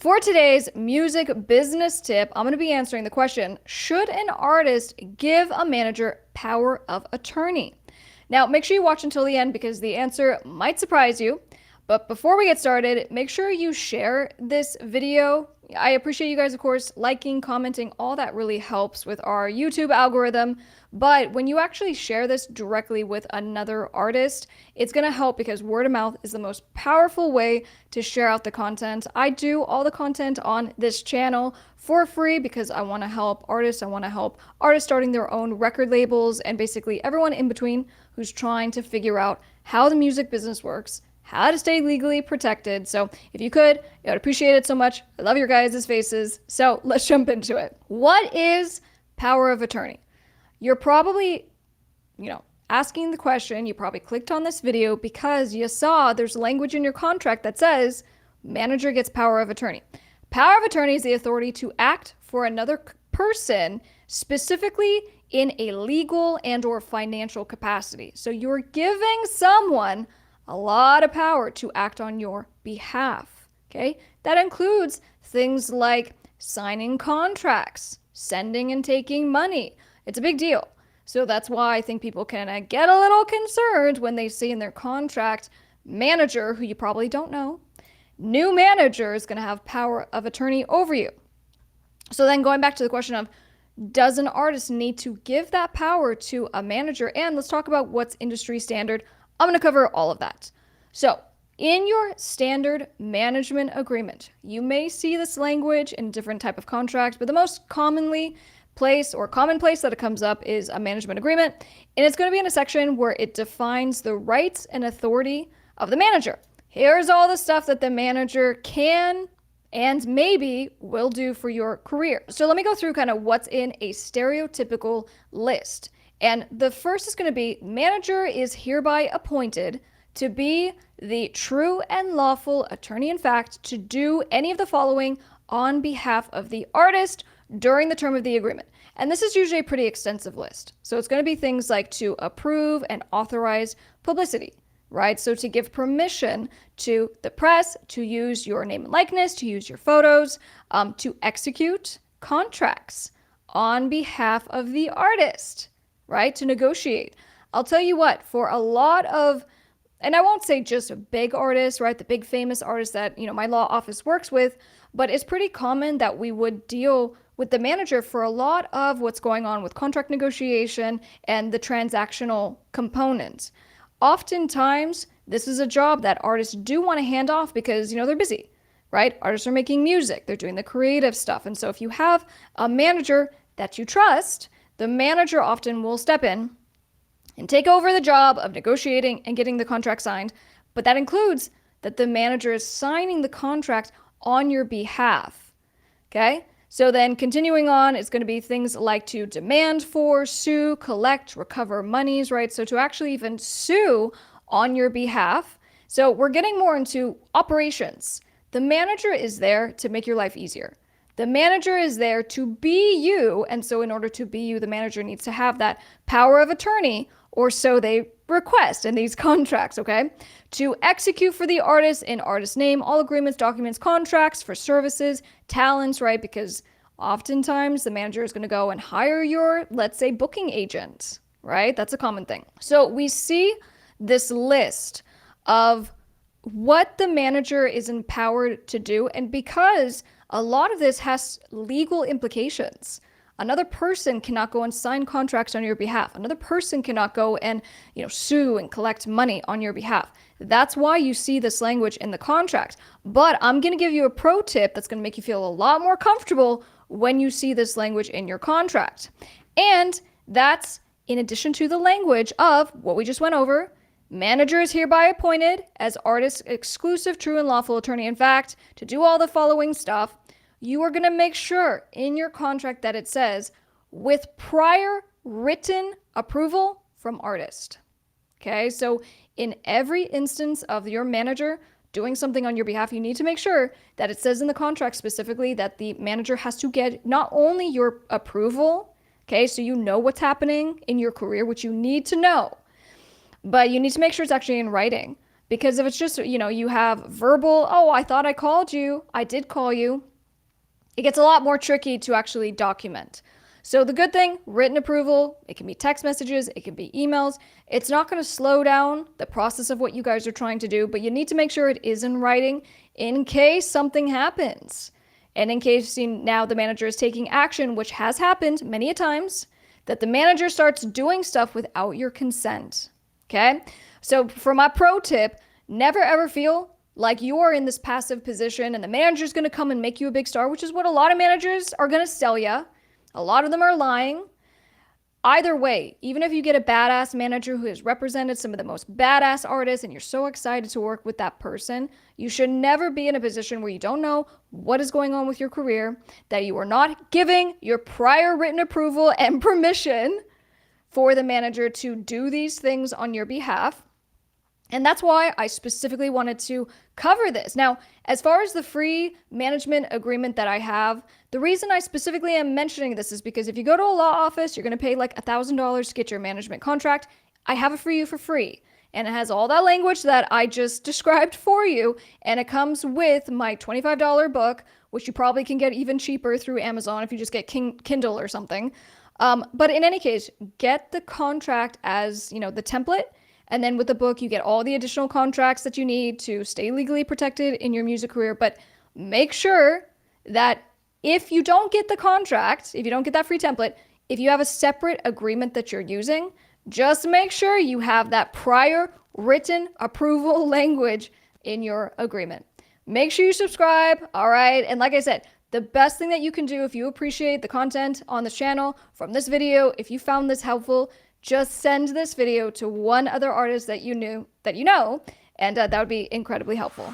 For today's music business tip, I'm going to be answering the question, should an artist give a manager power of attorney? Now, make sure you watch until the end because the answer might surprise you. But before we get started, make sure you share this video. I appreciate you guys, of course, liking, commenting, all that really helps with our YouTube algorithm. But when you actually share this directly with another artist, it's going to help because word of mouth is the most powerful way to share out the content. I do all the content on this channel for free because I want to help artists. I want to help artists starting their own record labels and basically everyone in between who's trying to figure out how the music business works, how to stay legally protected. So if you could, I would appreciate it so much. I love your guys' faces. So let's jump into it. What is power of attorney? You're probably, asking the question, you probably clicked on this video because you saw there's language in your contract that says manager gets power of attorney. Power of attorney is the authority to act for another person, specifically in a legal and or financial capacity. So you're giving someone a lot of power to act on your behalf, okay? That includes things like signing contracts, sending and taking money. It's a big deal. So that's why I think people can get a little concerned when they see in their contract, manager, who you probably don't know, new manager is going to have power of attorney over you. So then going back to the question of, does an artist need to give that power to a manager? And let's talk about what's industry standard. I'm going to cover all of that. So in your standard management agreement, you may see this language in different type of contracts, but the most common place that it comes up is a management agreement. And it's going to be in a section where it defines the rights and authority of the manager. Here's all the stuff that the manager can and maybe will do for your career. So let me go through kind of what's in a stereotypical list. And the first is going to be, manager is hereby appointed to be the true and lawful attorney in fact to do any of the following on behalf of the artist during the term of the agreement. And this is usually a pretty extensive list. So it's going to be things like to approve and authorize publicity, right? So to give permission to the press to use your name and likeness, to use your photos, to execute contracts on behalf of the artist, right? To negotiate. I'll tell you what, for a lot of, and I won't say just big artists, right? The big famous artists that, my law office works with, but it's pretty common that we would deal with the manager for a lot of what's going on with contract negotiation and the transactional component. Oftentimes, this is a job that artists do want to hand off because, they're busy, right? Artists are making music, they're doing the creative stuff. And so if you have a manager that you trust, the manager often will step in and take over the job of negotiating and getting the contract signed. But that includes that the manager is signing the contract on your behalf, okay? So then continuing on, it's going to be things like to demand for, sue, collect, recover monies, right? So to actually even sue on your behalf. So we're getting more into operations. The manager is there to make your life easier. The manager is there to be you. And so in order to be you, the manager needs to have that power of attorney, or so they request in these contracts, okay? To execute for the artist in artist name, all agreements, documents, contracts for services, talents, right? Because oftentimes the manager is going to go and hire your, let's say, booking agent, right? That's a common thing. So we see this list of what the manager is empowered to do. And because a lot of this has legal implications, another person cannot go and sign contracts on your behalf. Another person cannot go and, sue and collect money on your behalf. That's why you see this language in the contract. But I'm going to give you a pro tip that's going to make you feel a lot more comfortable when you see this language in your contract. And that's in addition to the language of what we just went over. Manager is hereby appointed as artist's exclusive, true, and lawful attorney in fact to do all the following stuff. You are going to make sure in your contract that it says with prior written approval from artist. Okay, so in every instance of your manager doing something on your behalf, you need to make sure that it says in the contract specifically that the manager has to get not only your approval, okay, so you know what's happening in your career, which you need to know, but you need to make sure it's actually in writing. Because if it's just, you have verbal, oh, I thought I called you, I did call you, it gets a lot more tricky to actually document. So the good thing, written approval, it can be text messages, it can be emails. It's not going to slow down the process of what you guys are trying to do, but you need to make sure it is in writing in case something happens. And in case now the manager is taking action, which has happened many a times, that the manager starts doing stuff without your consent. Okay? So for my pro tip, never ever feel like you are in this passive position and the manager's going to come and make you a big star, which is what a lot of managers are going to sell you. A lot of them are lying. Either way, even if you get a badass manager who has represented some of the most badass artists and you're so excited to work with that person, you should never be in a position where you don't know what is going on with your career, that you are not giving your prior written approval and permission for the manager to do these things on your behalf. And that's why I specifically wanted to cover this. Now, as far as the free management agreement that I have, the reason I specifically am mentioning this is because if you go to a law office, you're going to pay like $1,000 to get your management contract. I have it for you for free. And it has all that language that I just described for you. And it comes with my $25 book, which you probably can get even cheaper through Amazon if you just get Kindle or something. But in any case, get the contract as, the template. And then with the book, you get all the additional contracts that you need to stay legally protected in your music career. But make sure that if you don't get the contract, if you don't get that free template, if you have a separate agreement that you're using, just make sure you have that prior written approval language in your agreement. Make sure you subscribe, all right? And like I said, the best thing that you can do if you appreciate the content on this channel from this video, if you found this helpful, just send this video to one other artist that you know, and that would be incredibly helpful.